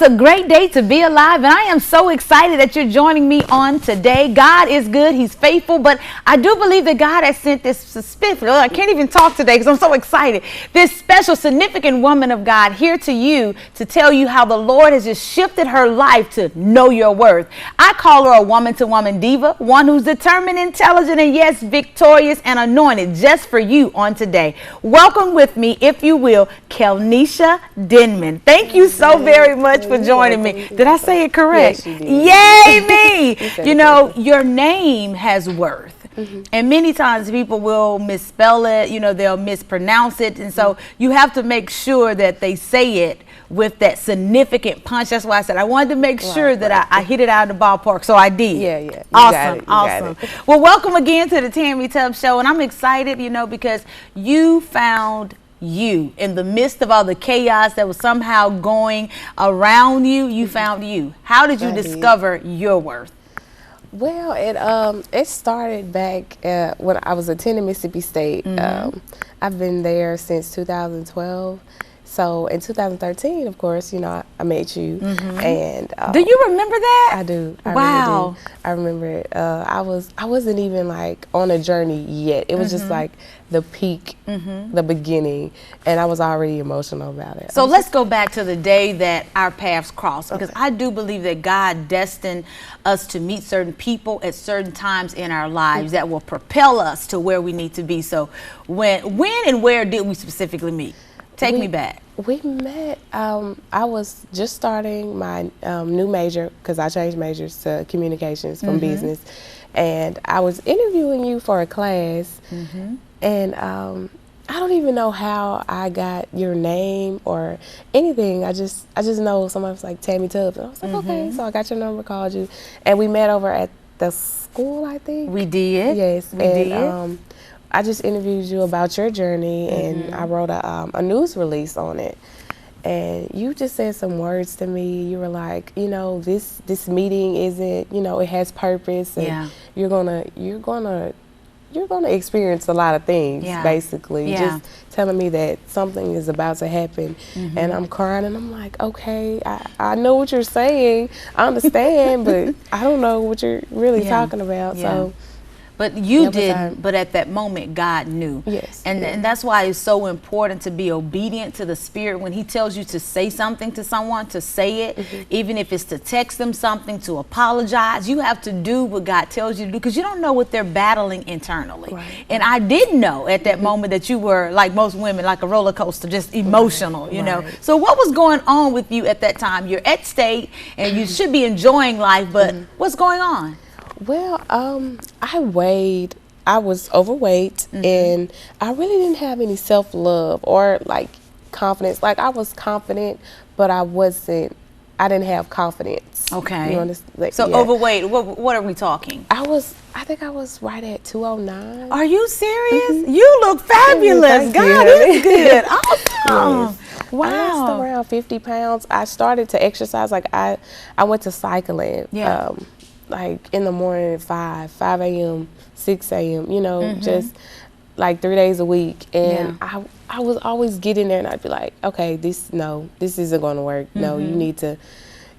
a great day to be alive, and I am so excited that you're joining me on today. God is good, He's faithful, but I do believe that God has sent this specific, I can't even talk today because I'm so excited, this special, significant woman of God here to you to tell you how the Lord has just shifted her life to know your worth. I call her a woman-to-woman diva, one who's determined, intelligent, and yes, victorious and anointed just for you on today. Welcome with me, if you will, Kelneccia Denman. Thank you so very much for joining me. Did I say it correct? Yes, you did. Yay me! You know, your name has worth. And many times people will misspell it, you know, they'll mispronounce it. And so you have to make sure that they say it with that significant punch. That's why I said I wanted to make sure that I hit it out of the ballpark. So I did. Yeah. Awesome. Well, welcome again to the Tammie Tubbs Show. And I'm excited, you know, because you found you in the midst of all the chaos that was somehow going around you. You found you. How did you discover your worth? Well, it started back when I was attending Mississippi State. I've been there since 2012. So in 2013, of course, you know, I met you. And do you remember that? I do. Wow. Really do. I remember it. I wasn't even like on a journey yet. It was just like the peak, the beginning, and I was already emotional about it. So let's go back to the day that our paths crossed, because I do believe that God destined us to meet certain people at certain times in our lives that will propel us to where we need to be. So when and where did we specifically meet? Take me back. We met, I was just starting my new major, because I changed majors to communications from business. And I was interviewing you for a class. And I don't even know how I got your name or anything. I just know someone was like Tammie Tubbs. And I was like, okay. So I got your number, called you. And we met over at the school, I think. We did. Yes. We did. I just interviewed you about your journey, and I wrote a news release on it. And you just said some words to me. You were like, you know, this meeting isn't, you know, it has purpose, and you're gonna experience a lot of things, basically. Just telling me that something is about to happen, and I'm crying, and I'm like, okay, I know what you're saying, I understand, but I don't know what you're really talking about. So. But you didn't, but at that moment, God knew. Yes. And that's why it's so important to be obedient to the Spirit. When He tells you to say something to someone, to say it, even if it's to text them something, to apologize, you have to do what God tells you to do, because you don't know what they're battling internally. And I didn't know at that moment that you were, like most women, like a roller coaster, just emotional, you know. So what was going on with you at that time? You're at state, and you should be enjoying life, but what's going on? Well, I was overweight, and I really didn't have any self-love or like confidence. Like, I was confident, but I didn't have confidence. Okay. You understand? Like, so overweight, what are we talking? I think I was right at 209. Are you serious? You look fabulous. God is good. Awesome. Wow. I lost around 50 pounds. I started to exercise. Like, I went to cycling. Like in the morning, 5 a.m., 6 a.m., you know, just like 3 days a week. And I was always getting there, and I'd be like, okay, this isn't going to work. No, you need to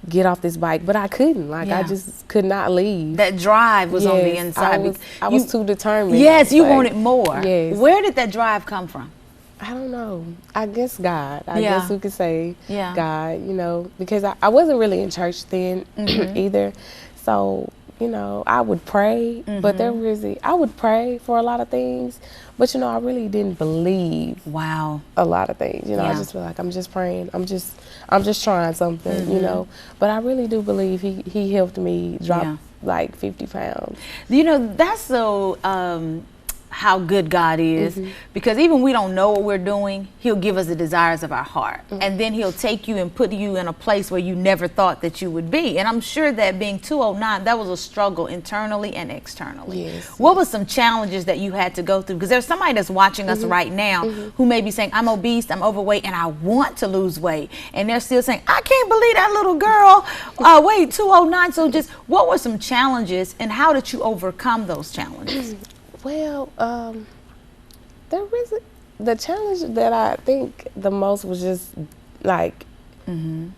get off this bike. But I couldn't. Like, I just could not leave. That drive was on the inside. I was too determined. Yes, you wanted more. Yes. Where did that drive come from? I don't know. I guess God. I guess we could say God, you know, because I wasn't really in church then either. So, you know, I would pray, but I would pray for a lot of things, but, you know, I really didn't believe a lot of things. You know, I just feel like I'm just praying. I'm just trying something, you know, but I really do believe he helped me drop like 50 pounds. You know, that's so how good God is, because even we don't know what we're doing, He'll give us the desires of our heart, and then He'll take you and put you in a place where you never thought that you would be. And I'm sure that being 209, that was a struggle internally and externally. What were some challenges that you had to go through? Because there's somebody that's watching us right now who may be saying, I'm obese, I'm overweight, and I want to lose weight, and they're still saying, I can't believe that little girl weighed 209. So just what were some challenges, and how did you overcome those challenges? Well, the challenge that I think the most was just like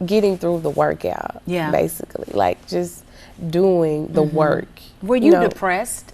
getting through the workout. Yeah. Basically, like just doing the work. Were you depressed?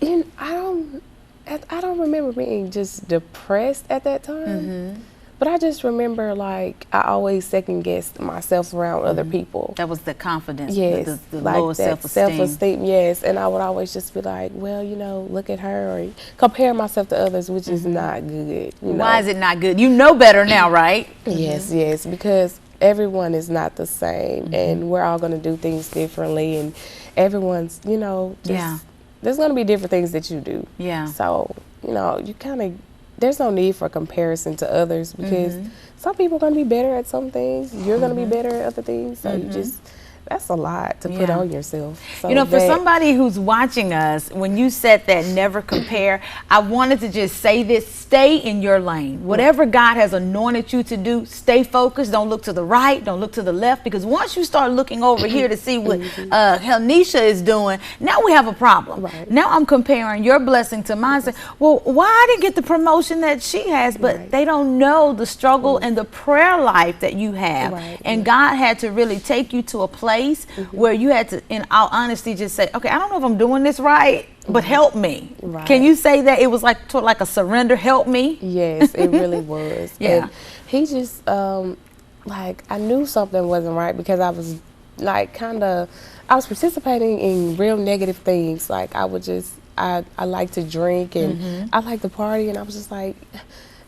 I don't remember being just depressed at that time. But I just remember, like, I always second guessed myself around other people. That was the confidence. Yes. The like lower self-esteem. Self-esteem, yes. And I would always just be like, well, you know, look at her, or compare myself to others, which is not good. You know? Why is it not good? You know better now, right? Yes, because everyone is not the same, and we're all going to do things differently, and everyone's, you know, just, there's going to be different things that you do. Yeah. So, you know, you kind of, there's no need for comparison to others, because some people are going to be better at some things. You're going to be better at other things. So you just, that's a lot to put on yourself. So you know, for somebody who's watching us, when you said that never compare, I wanted to just say this: stay in your lane. Whatever God has anointed you to do, stay focused. Don't look to the right, don't look to the left, because once you start looking over here to see what Kelneccia is doing, now we have a problem. Right. Now I'm comparing your blessing to mine. Say, well, why I didn't get the promotion that she has? But they don't know the struggle and the prayer life that you have. And God had to really take you to a place where you had to, in all honesty, just say, okay, I don't know if I'm doing this right, but help me. Can you say that it was like sort of like a surrender, help me? Yes, it really was. And he just, like, I knew something wasn't right, because I was like I was participating in real negative things. Like I would just, I like to drink, and I like to party, and I was just like,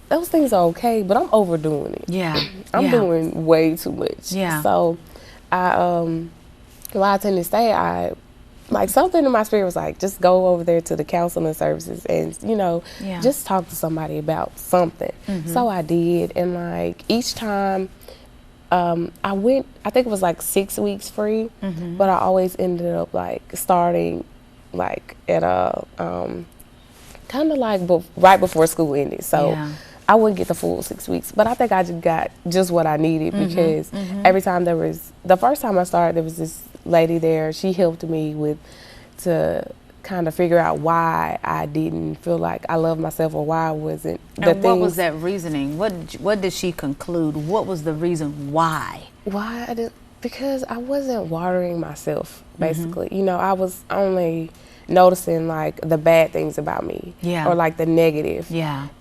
those things are okay, but I'm overdoing it. Yeah. I'm doing way too much. Yeah. So while I attended state, like something in my spirit was like, just go over there to the counseling services and, you know, just talk to somebody about something. So I did, and like each time I went, I think it was like 6 weeks free, but I always ended up like starting like at a kind of like right before school ended. So I wouldn't get the full 6 weeks, but I think I just got just what I needed, because every time the first time I started, there was this lady there. She helped me to kind of figure out why I didn't feel like I loved myself, or why I wasn't. And what was that reasoning? What did she conclude? What was the reason why? Because I wasn't watering myself, basically. You know, I was only noticing like the bad things about me, or like the negative.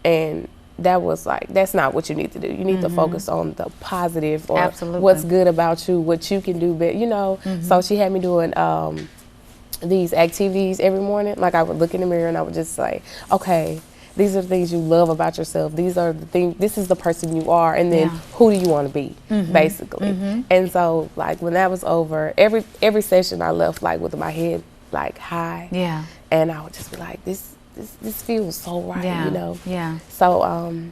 And that was like, that's not what you need to do. You need to focus on the positive, or what's good about you, what you can do better, you know. So she had me doing these activities every morning. Like I would look in the mirror and I would just say, okay, these are the things you love about yourself. These are the things, this is the person you are, and then who do you want to be, basically. And so like when that was over, every session I left like with my head like high. And I would just be like, this feels so right, you know. So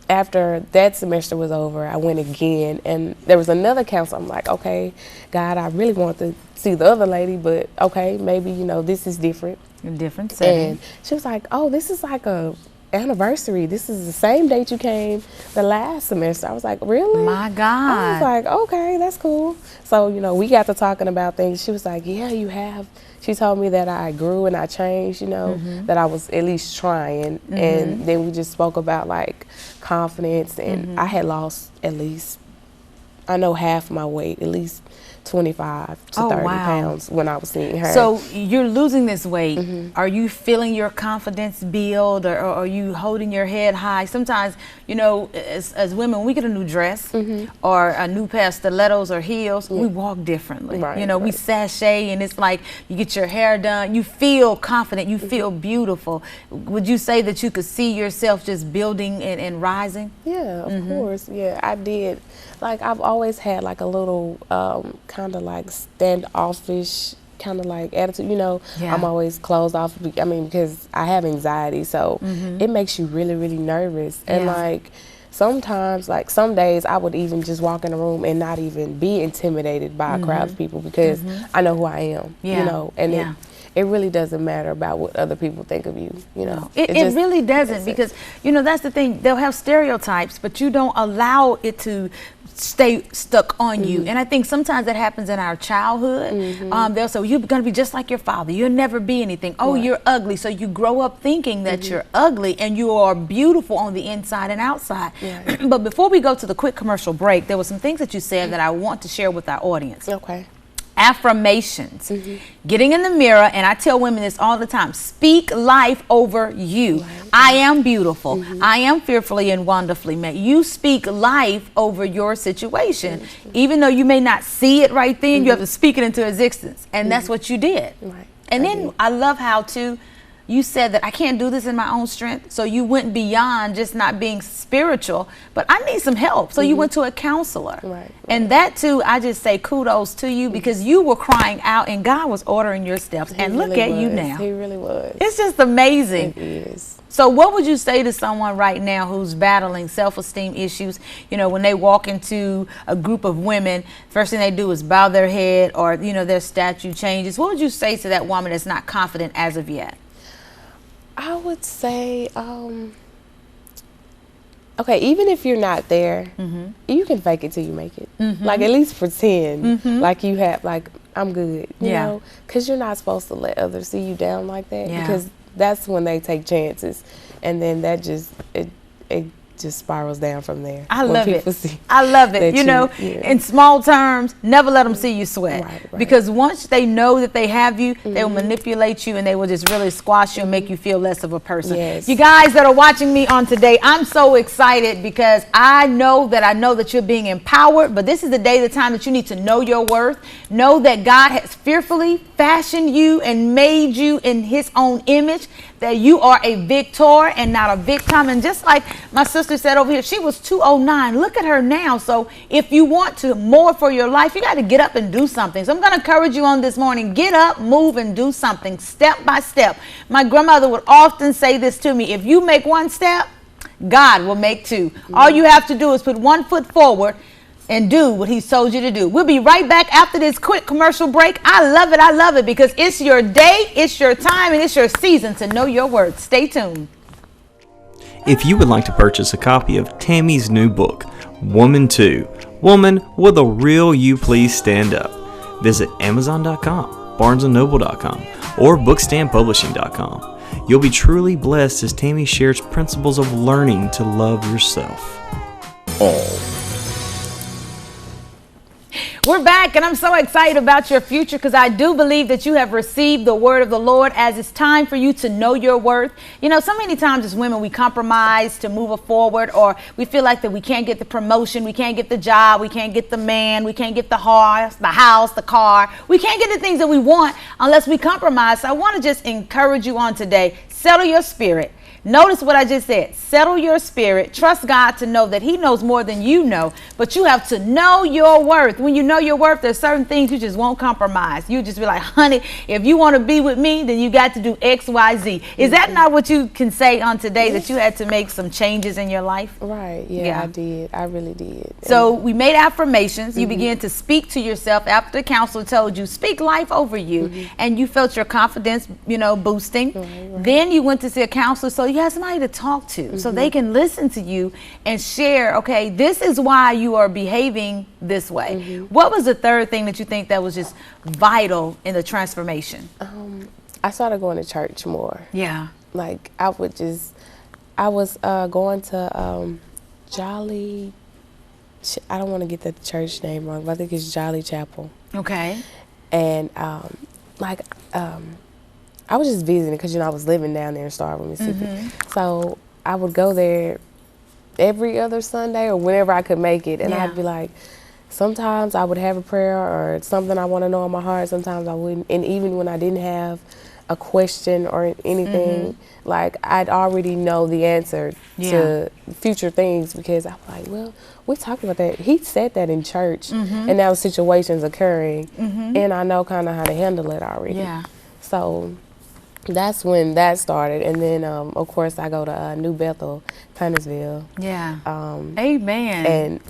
after that semester was over, I went again, and there was another counselor. I'm like, okay, God, I really want to see the other lady, but okay, maybe, you know, this is different. A different setting. And she was like, oh, this is like a anniversary. This is the same date you came the last semester. I was like, really? My God. I was like, okay, that's cool. So, you know, we got to talking about things. She was like, yeah, you have. She told me that I grew and I changed, you know, that I was at least trying. And then we just spoke about like confidence, and I had lost at least, I know, half my weight, at least 25 to 30 pounds when I was seeing her. So you're losing this weight. Are you feeling your confidence build, or are you holding your head high? Sometimes, you know, as women, when we get a new dress or a new pair of stilettos or heels, we walk differently. You know, we sashay, and it's like you get your hair done, you feel confident, you feel beautiful. Would you say that you could see yourself just building and rising? Yeah, of course. Yeah, I did. Like I've always had like a little kind of like standoffish kind of like attitude, you know. I'm always closed off. I mean, because I have anxiety, so it makes you really, really nervous. And like sometimes, like some days, I would even just walk in a room and not even be intimidated by a crowd of people, because I know who I am, you know. And it really doesn't matter about what other people think of you, you know. It really doesn't, because, you know, that's the thing. They'll have stereotypes, but you don't allow it to stay stuck on you. And I think sometimes that happens in our childhood. They'll say, well, you're going to be just like your father. You'll never be anything. Oh, you're ugly. So you grow up thinking that you're ugly and you are beautiful on the inside and outside. But before we go to the quick commercial break, there were some things that you said that I want to share with our audience. Okay. Affirmations. Getting in the mirror, and I tell women this all the time, speak life over you. I am beautiful. I am fearfully and wonderfully made. You speak life over your situation. Even though you may not see it right then, you have to speak it into existence. And that's what you did. And then I love how too, you said that I can't do this in my own strength. So you went beyond just not being spiritual, but I need some help. So you went to a counselor. And that too, I just say kudos to you because you were crying out and God was ordering your steps. And look at you now. He really was. It's just amazing. It is. So what would you say to someone right now who's battling self-esteem issues? You know, when they walk into a group of women, first thing they do is bow their head or, you know, their statue changes. What would you say to that woman that's not confident as of yet? I would say, okay, even if you're not there, you can fake it till you make it. Like at least pretend like you have, like I'm good, you know, because you're not supposed to let others see you down like that because that's when they take chances, and then that just it just spirals down from there. I love it. I love it. You know, in small terms, never let them see you sweat. Because once they know that they have you, they will manipulate you and they will just really squash you and make you feel less of a person. You guys that are watching me on today, I'm so excited because I know that you're being empowered, but this is the day, the time that you need to know your worth. Know that God has fearfully fashioned you and made you in his own image, that you are a victor and not a victim. And just like my sister said over here, she was 209. Look at her now. So if you want to more for your life, you got to get up and do something. So I'm going to encourage you on this morning, get up, move, and do something step by step. My grandmother would often say this to me: if you make one step, God will make two. All you have to do is put one foot forward and do what he's told you to do. We'll be right back after this quick commercial break. I love it because it's your day, it's your time, and it's your season to know your worth. Stay tuned. If you would like to purchase a copy of Tammie's new book, Woman 2, Woman, Will the Real You Please Stand Up? Visit Amazon.com, BarnesandNoble.com, or BookstandPublishing.com. You'll be truly blessed as Tammie shares principles of learning to love yourself. We're back, and I'm so excited about your future because I do believe that you have received the word of the Lord as it's time for you to know your worth. You know, so many times as women, we compromise to move forward, or we feel like that we can't get the promotion, we can't get the job, we can't get the man, we can't get the house, the car. We can't get the things that we want unless we compromise. So I want to just encourage you on today. Settle your spirit. Notice what I just said. Settle your spirit. Trust God to know that he knows more than you know, but you have to know your worth. When you know your worth, there's certain things you just won't compromise. You just be like, honey, if you want to be with me, then you got to do X, Y, Z. Is that not what you can say on today, that you had to make some changes in your life? Right. Yeah, I did. I really did. So we made affirmations. You began to speak to yourself after the counselor told you, speak life over you, and you felt your confidence, you know, boosting. Then you went to see a counselor, so you have somebody to talk to so they can listen to you and share, okay, this is why you are behaving this way. What was the third thing that you think that was just vital in the transformation? I started going to church more. Yeah. Like I was going to Jolly, I don't want to get the church name wrong, but I think it's Jolly Chapel. Okay. And I was just visiting because, you know, I was living down there in Starkville, Mississippi. So I would go there every other Sunday or whenever I could make it. And I'd be like, sometimes I would have a prayer or something I want to know in my heart. Sometimes I wouldn't. And even when I didn't have a question or anything, like I'd already know the answer to future things because I'm like, well, we talked about that. He said that in church and now situations occurring and I know kind of how to handle it already. So that's when that started. And then, of course, I go to New Bethel, Connellsville. Amen. And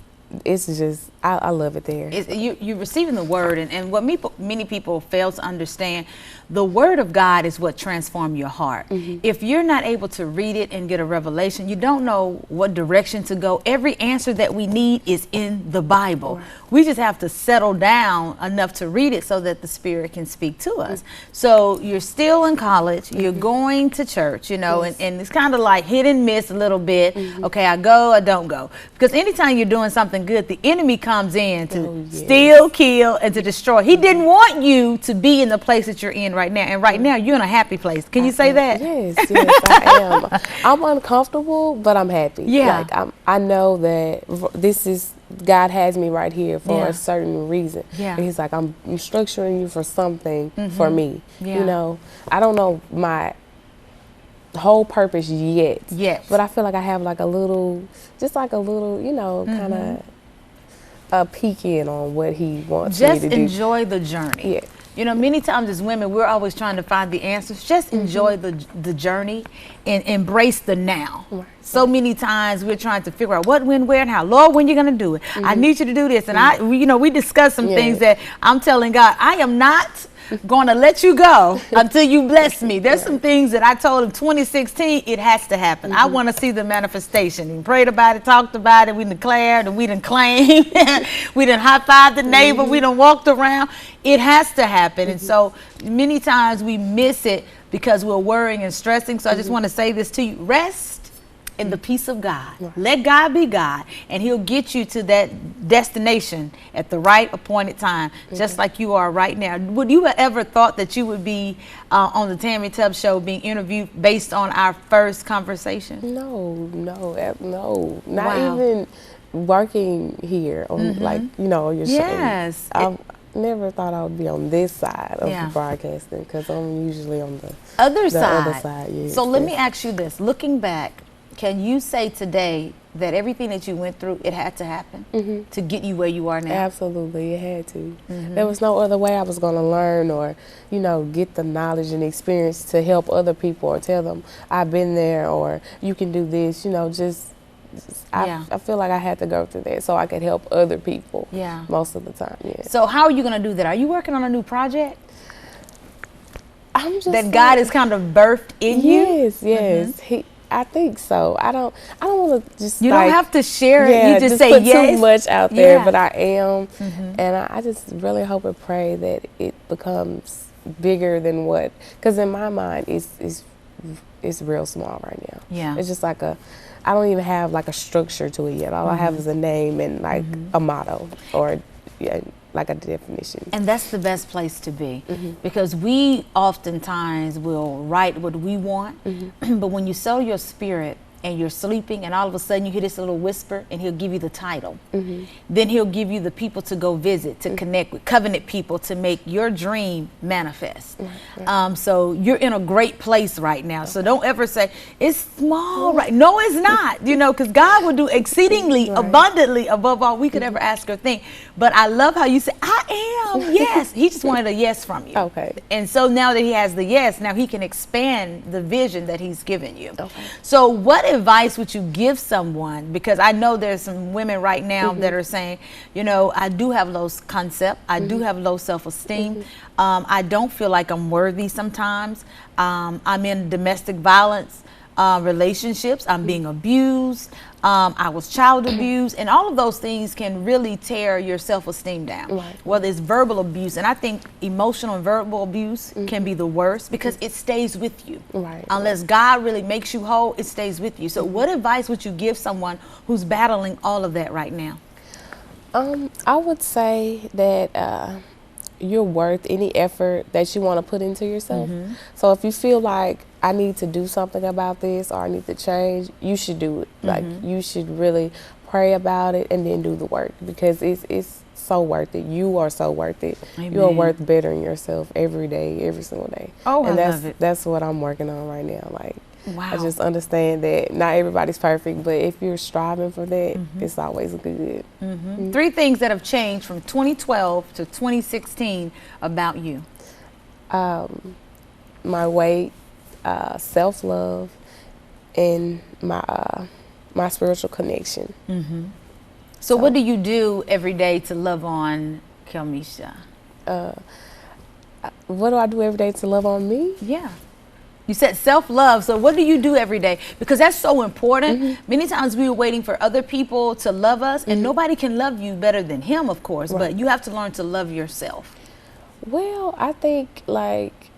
it's just, I love it there. You're receiving the word, and what many people fail to understand, the word of God is what transforms your heart. If you're not able to read it and get a revelation, you don't know what direction to go. Every answer that we need is in the Bible. We just have to settle down enough to read it so that the Spirit can speak to us. So you're still in college, you're going to church, you know, and it's kind of like hit and miss a little bit. Okay, I go, I don't go. Because anytime you're doing something good, the enemy comes in to steal, kill, and to destroy. He didn't want you to be in the place that you're in right now. And right now, you're in a happy place. Can you say that? Yes, I am. I'm uncomfortable, but I'm happy. Yeah. Like, I know that this is, God has me right here for a certain reason. Yeah. And he's like, I'm structuring you for something for me. Yeah. You know, I don't know my whole purpose yet. Yes. But I feel like I have like a little, you know, kind of a peek in on what he wants me to do. Just enjoy the journey. Yeah. You know, many times as women, we're always trying to find the answers. Just enjoy the journey and embrace the now. So many times we're trying to figure out what, when, where, and how. Lord, when you're going to do it? I need you to do this. And you know, we discussed some things that I'm telling God, I am not going to let you go until you bless me. There's some things that I told him 2016, it has to happen. I want to see the manifestation. We prayed about it, talked about it, we declared, and we done claimed, we done high-fived the neighbor, we done walked around. It has to happen. And so many times we miss it because we're worrying and stressing. So I just want to say this to you. Rest in the peace of God. Let God be God, and he'll get you to that destination at the right appointed time, just like you are right now. Would you have ever thought that you would be on the Tammie Tubbs show being interviewed based on our first conversation? No. Not even working here on like, you know, your show. Yes. I never thought I would be on this side of the broadcasting, because I'm usually on the other side. Yes, so let me ask you this. Looking back, can you say today that everything that you went through, it had to happen to get you where you are now? Absolutely, it had to. There was no other way I was going to learn or, you know, get the knowledge and experience to help other people or tell them I've been there or you can do this, you know, I feel like I had to go through that so I could help other people most of the time. Yeah. So how are you going to do that? Are you working on a new project? I'm just that God is kind of birthed in you? Yes. I think so. I don't want to just. You don't have to share it. You just say put yes. too much out there, but I am, and I just really hope and pray that it becomes bigger than what. Because in my mind, it's real small right now. Yeah, it's just like I don't even have like a structure to it yet. All I have is a name and like a motto or like a definition. And that's the best place to be, because we oftentimes will write what we want, but when you sell your spirit and you're sleeping and all of a sudden you hear this little whisper and he'll give you the title. Then he'll give you the people to go visit, to connect with, covenant people to make your dream manifest. So you're in a great place right now. So don't ever say, it's small, right? No, it's not, you know, because God will do exceedingly abundantly above all we could ever ask or think. But I love how you say, I am, yes. He just wanted a yes from you. Okay. And so now that he has the yes, now he can expand the vision that he's given you. So what advice would you give someone? Because I know there's some women right now that are saying, you know, I do have low concept. I do have low self-esteem. I don't feel like I'm worthy sometimes. I'm in domestic violence relationships. I'm being abused. I was child abused, and all of those things can really tear your self-esteem down, whether it's verbal abuse. And I think emotional and verbal abuse can be the worst because it stays with you. Unless God really makes you whole, it stays with you. So what advice would you give someone who's battling all of that right now? I would say that you're worth any effort that you want to put into yourself. So if you feel like I need to do something about this or I need to change, you should do it. Like you should really pray about it and then do the work, because it's so worth it. You are so worth it. Amen. You are worth bettering yourself every day, every single day. And I love it. That's what I'm working on right now. Like, I just understand that not everybody's perfect, but if you're striving for that, it's always good. 3 things that have changed from 2012 to 2016 about you. My weight, self-love, and my spiritual connection. So what do you do every day to love on Kelneccia? What do I do every day to love on me? Yeah. You said self-love. So what do you do every day? Because that's so important. Many times we are waiting for other people to love us, and nobody can love you better than him, of course, but you have to learn to love yourself. Well, I think like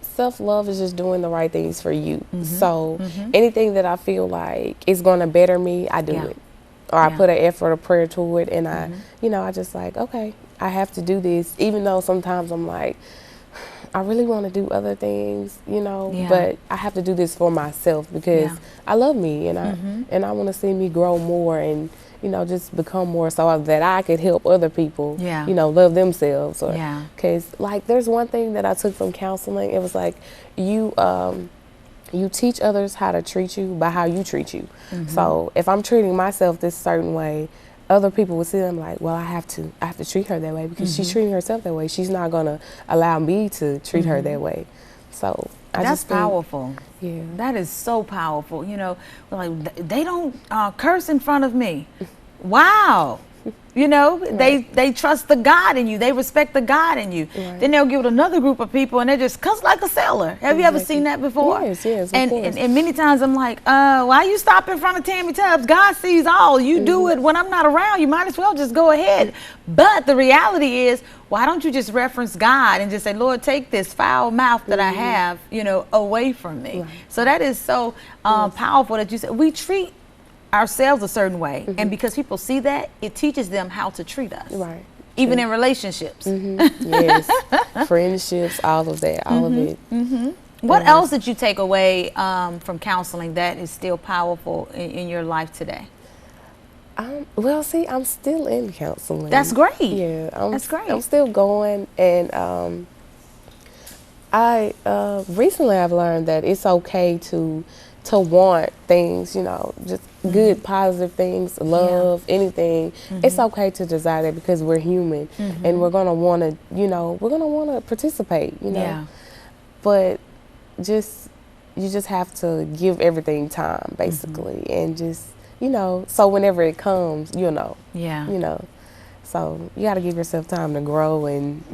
self-love is just doing the right things for you. So anything that I feel like is going to better me, I do it. Or I put an effort, a prayer to it, and I, you know, I just like, okay, I have to do this, even though sometimes I'm like, I really want to do other things, you know, but I have to do this for myself because I love me, and I want to see me grow more and, you know, just become more so that I could help other people, you know, love themselves. Or, because like there's one thing that I took from counseling. It was like you teach others how to treat you by how you treat you. So if I'm treating myself this certain way, other people will see them like, well, I have to treat her that way because she's treating herself that way. She's not gonna allow me to treat her that way. So that's powerful. Yeah, that is so powerful. You know, like they don't curse in front of me. Wow. You know, they trust the God in you. They respect the God in you. Then they'll give it another group of people and they just cuss like a sailor. Have you ever seen that before? Yes, of course. And many times I'm like, why you stop in front of Tammie Tubbs? God sees all. You do it when I'm not around. You might as well just go ahead. But the reality is, why don't you just reference God and just say, Lord, take this foul mouth that I have, you know, away from me. So that is so powerful that you said we treat ourselves a certain way, and because people see that, it teaches them how to treat us, even in relationships. Yes, friendships, all of that, all of it. What else did you take away from counseling that is still powerful in your life today? Well, see, I'm still in counseling. That's great. Yeah, that's great. I'm still going, and recently I've learned that it's okay to want things, you know, just good, positive things, love, anything. It's okay to desire that because we're human and we're going to want to, you know, we're going to want to participate, you know. But you just have to give everything time, basically, and just, you know, so whenever it comes, you'll know. You know. So you got to give yourself time to grow and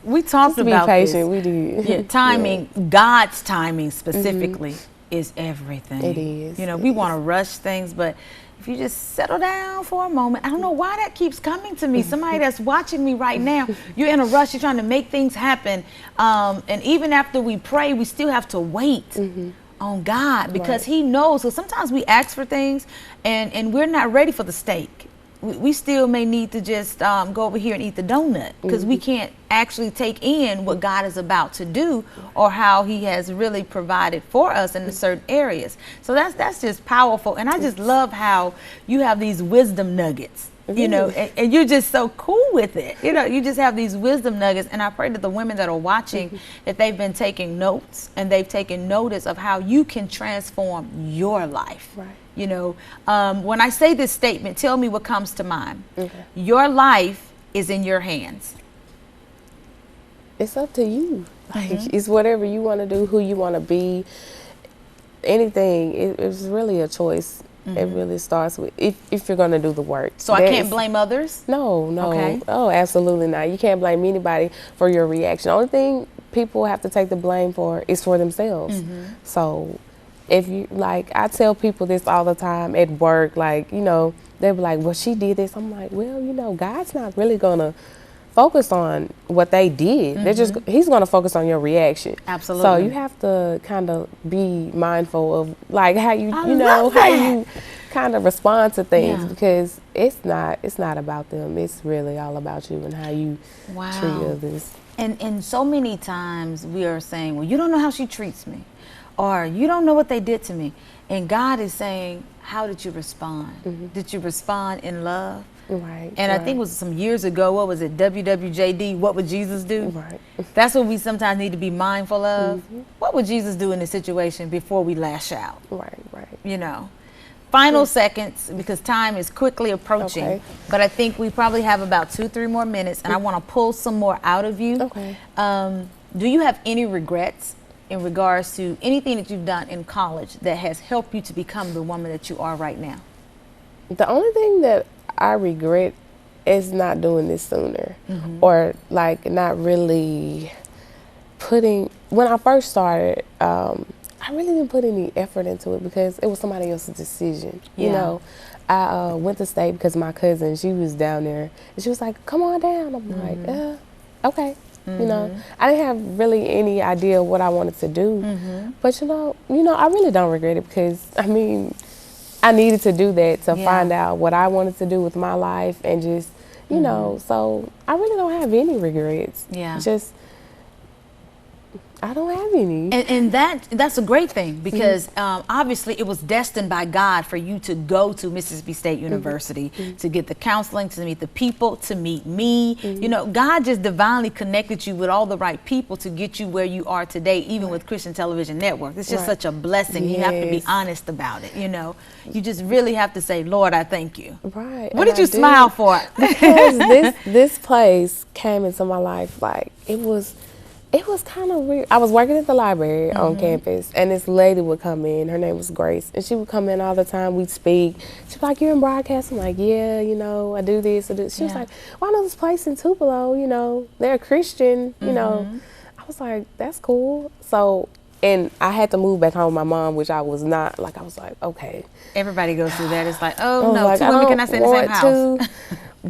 we talked about be patient. This. We did. Timing, God's timing specifically. Is everything. It is. You know, we want to rush things, but if you just settle down for a moment, I don't know why that keeps coming to me. Somebody that's watching me right now, you're in a rush, you're trying to make things happen. And even after we pray, we still have to wait on God because He knows. So sometimes we ask for things and we're not ready for the steak. We still may need to just go over here and eat the donut because we can't actually take in what God is about to do or how He has really provided for us in certain areas. So that's just powerful. And I just love how you have these wisdom nuggets, you know, and you're just so cool with it. You know, you just have these wisdom nuggets. And I pray that the women that are watching, that they've been taking notes and they've taken notice of how you can transform your life. You know, when I say this statement, tell me what comes to mind. Your life is in your hands. It's up to you. Like, it's whatever you want to do, who you want to be, anything. It's really a choice. It really starts with if you're going to do the work. So I can't blame others? No. Oh, absolutely not. You can't blame anybody for your reaction. The only thing people have to take the blame for is for themselves. So if you, like, I tell people this all the time at work, like, you know, they'll be like, well, she did this. I'm like, well, you know, God's not really going to focus on what they did. He's going to focus on your reaction. Absolutely. So you have to kind of be mindful of, like, how you, how you kind of respond to things because it's not about them. It's really all about you and how you treat others. And so many times we are saying, well, you don't know how she treats me. Or you don't know what they did to me. And God is saying, how did you respond? Did you respond in love? And I think it was some years ago, what was it, WWJD, what would Jesus do? That's what we sometimes need to be mindful of. What would Jesus do in this situation before we lash out? You know. Final seconds, because time is quickly approaching. But I think we probably have about 2-3 more minutes, and I want to pull some more out of you. Do you have any regrets in regards to anything that you've done in college that has helped you to become the woman that you are right now? The only thing that I regret is not doing this sooner, or like not really putting. When I first started, I really didn't put any effort into it because it was somebody else's decision. You know, I went to state because my cousin, she was down there, and she was like, "Come on down." I'm like, okay. You know, I didn't have really any idea what I wanted to do, but you know, I really don't regret it because I mean, I needed to do that to find out what I wanted to do with my life and just, you know, so I really don't have any regrets. Just, I don't have any. And that's a great thing because obviously it was destined by God for you to go to Mississippi State University to get the counseling, to meet the people, to meet me. You know, God just divinely connected you with all the right people to get you where you are today, even with Christian Television Network. It's just such a blessing. You have to be honest about it, you know. You just really have to say, Lord, I thank you. Right. What did you smile for? Because this place came into my life like it was kind of weird. I was working at the library on campus, and this lady would come in. Her name was Grace, and she would come in all the time. We'd speak. She'd be like, "You're in broadcast?" I'm like, "Yeah, you know, I do this, I do." She was like, "Well, I know this place in Tupelo, you know, they're a Christian, you know." I was like, "That's cool." So, and I had to move back home with my mom, which I was not, like, I was like, okay. Everybody goes through that. It's like, oh, no, like, two women cannot stay in the same house.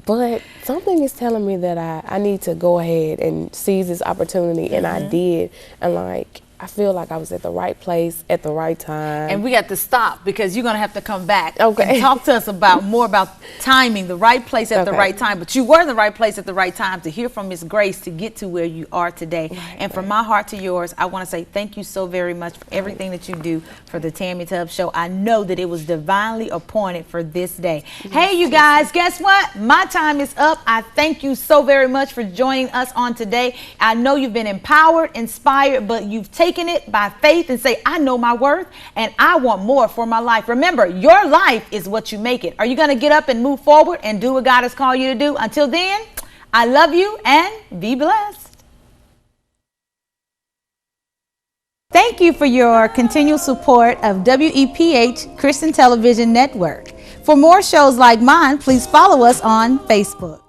But something is telling me that I need to go ahead and seize this opportunity, and I did. And like, I feel like I was at the right place at the right time. And we got to stop because you're going to have to come back and talk to us more about timing, the right place at the right time. But you were in the right place at the right time to hear from Miss Grace to get to where you are today. And from my heart to yours, I want to say thank you so very much for everything that you do for the Tammie Tubbs Show. I know that it was divinely appointed for this day. Hey, you guys, guess what? My time is up. I thank you so very much for joining us on today. I know you've been empowered, inspired, but you've taken it by faith and say, I know my worth and I want more for my life. Remember, your life is what you make it. Are you going to get up and move forward and do what God has called you to do? Until then, I love you and be blessed. Thank you for your continual support of WEPH Christian Television Network. For more shows like mine, please follow us on Facebook.